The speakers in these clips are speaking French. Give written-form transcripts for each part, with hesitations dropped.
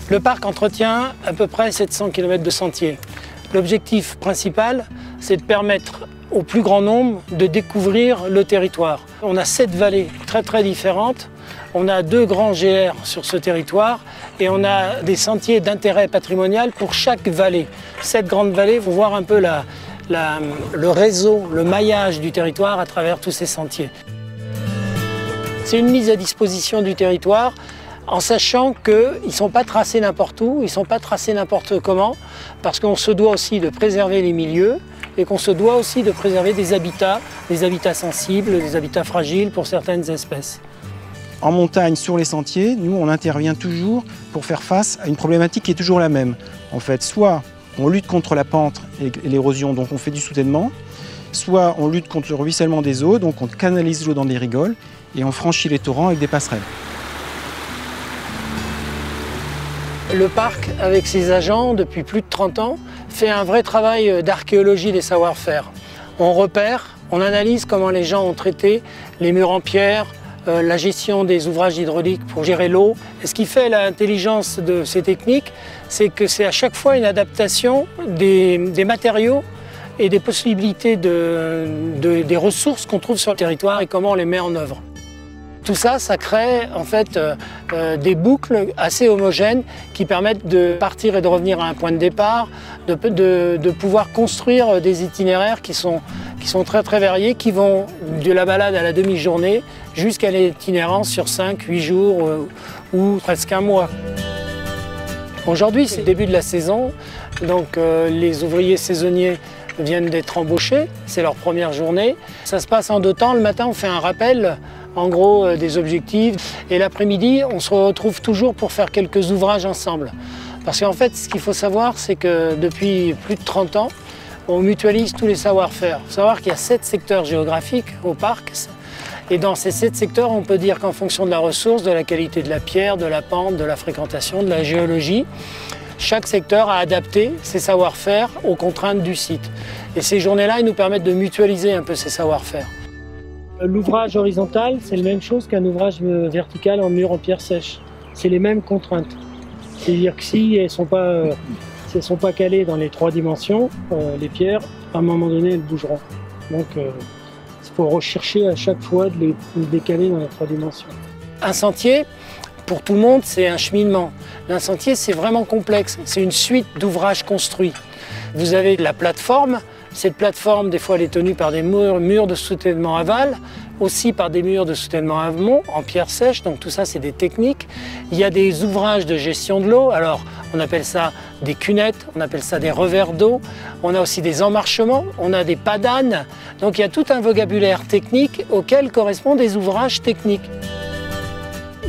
Le parc entretient à peu près 700 km de sentiers. L'objectif principal, c'est de permettre au plus grand nombre de découvrir le territoire. On a 7 vallées très différentes. On a 2 grands GR sur ce territoire et on a des sentiers d'intérêt patrimonial pour chaque vallée. Cette grande vallée vont voir un peu le réseau, le maillage du territoire à travers tous ces sentiers. C'est une mise à disposition du territoire en sachant qu'ils ne sont pas tracés n'importe où, ils ne sont pas tracés n'importe comment, parce qu'on se doit aussi de préserver les milieux et qu'on se doit aussi de préserver des habitats sensibles, des habitats fragiles pour certaines espèces. En montagne, sur les sentiers, nous on intervient toujours pour faire face à une problématique qui est toujours la même. En fait, soit on lutte contre la pente et l'érosion, donc on fait du soutènement, soit on lutte contre le ruissellement des eaux, donc on canalise l'eau dans des rigoles et on franchit les torrents avec des passerelles. Le parc, avec ses agents, depuis plus de 30 ans, fait un vrai travail d'archéologie des savoir-faire. On repère, on analyse comment les gens ont traité les murs en pierre, la gestion des ouvrages hydrauliques pour gérer l'eau. Et ce qui fait l'intelligence de ces techniques, c'est que c'est à chaque fois une adaptation des matériaux et des possibilités des ressources qu'on trouve sur le territoire et comment on les met en œuvre. Tout ça, ça crée en fait des boucles assez homogènes qui permettent de partir et de revenir à un point de départ, de pouvoir construire des itinéraires qui sont très variés, qui vont de la balade à la demi-journée jusqu'à l'itinérance sur 5-8 jours ou presque un mois. Aujourd'hui, c'est le début de la saison, donc les ouvriers saisonniers viennent d'être embauchés, c'est leur première journée. Ça se passe en 2 temps. Le matin, on fait un rappel, en gros, des objectifs. Et l'après-midi, on se retrouve toujours pour faire quelques ouvrages ensemble. Parce qu'en fait, ce qu'il faut savoir, c'est que depuis plus de 30 ans, on mutualise tous les savoir-faire. Il faut savoir qu'il y a 7 secteurs géographiques au parc. Et dans ces 7 secteurs, on peut dire qu'en fonction de la ressource, de la qualité de la pierre, de la pente, de la fréquentation, de la géologie, chaque secteur a adapté ses savoir-faire aux contraintes du site. Et ces journées-là, ils nous permettent de mutualiser un peu ces savoir-faire. L'ouvrage horizontal, c'est la même chose qu'un ouvrage vertical en mur en pierre sèche. C'est les mêmes contraintes. C'est-à-dire que si elles ne sont pas calées dans les 3 dimensions, les pierres, à un moment donné, elles bougeront. Donc, il faut rechercher à chaque fois de les décaler dans les 3 dimensions. Un sentier, pour tout le monde, c'est un cheminement. Un sentier, c'est vraiment complexe. C'est une suite d'ouvrages construits. Vous avez la plateforme. Cette plateforme, des fois, elle est tenue par des murs de soutènement aval, aussi par des murs de soutènement amont, en pierre sèche. Donc tout ça, c'est des techniques. Il y a des ouvrages de gestion de l'eau. Alors, on appelle ça des cunettes, on appelle ça des revers d'eau. On a aussi des emmarchements, on a des padanes. Donc il y a tout un vocabulaire technique auquel correspondent des ouvrages techniques.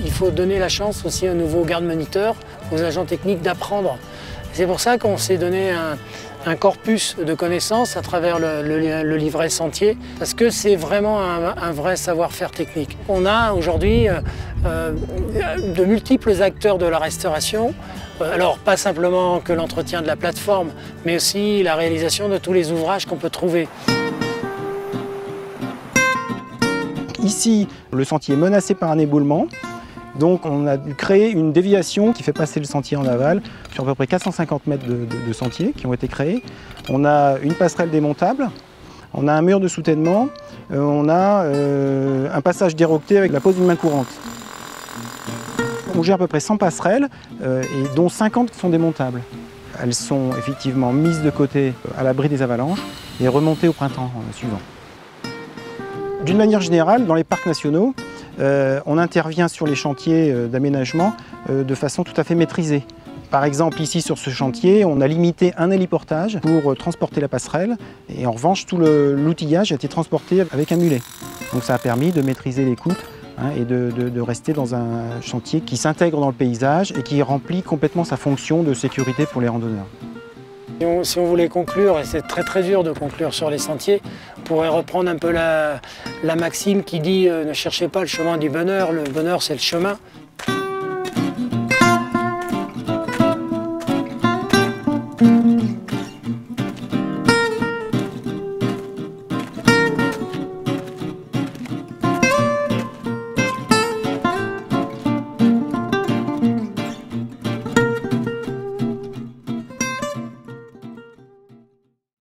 Il faut donner la chance aussi aux nouveaux garde-moniteurs, aux agents techniques d'apprendre. C'est pour ça qu'on s'est donné un corpus de connaissances à travers le livret Sentier, parce que c'est vraiment un vrai savoir-faire technique. On a aujourd'hui de multiples acteurs de la restauration, alors pas simplement que l'entretien de la plateforme, mais aussi la réalisation de tous les ouvrages qu'on peut trouver. Ici, le sentier est menacé par un éboulement. Donc on a dû créer une déviation qui fait passer le sentier en aval sur à peu près 450 mètres de sentiers qui ont été créés. On a une passerelle démontable, on a un mur de soutènement, on a un passage dérocté avec la pose d'une main courante. On gère à peu près 100 passerelles, et dont 50 sont démontables. Elles sont effectivement mises de côté à l'abri des avalanches et remontées au printemps suivant. D'une manière générale, dans les parcs nationaux, on intervient sur les chantiers d'aménagement de façon tout à fait maîtrisée. Par exemple, ici sur ce chantier, on a limité un héliportage pour transporter la passerelle et en revanche, tout l'outillage a été transporté avec un mulet. Donc ça a permis de maîtriser les coûts et de rester dans un chantier qui s'intègre dans le paysage et qui remplit complètement sa fonction de sécurité pour les randonneurs. Si on voulait conclure, et c'est très dur de conclure sur les sentiers, on pourrait reprendre un peu la maxime qui dit ne cherchez pas le chemin du bonheur, le bonheur c'est le chemin.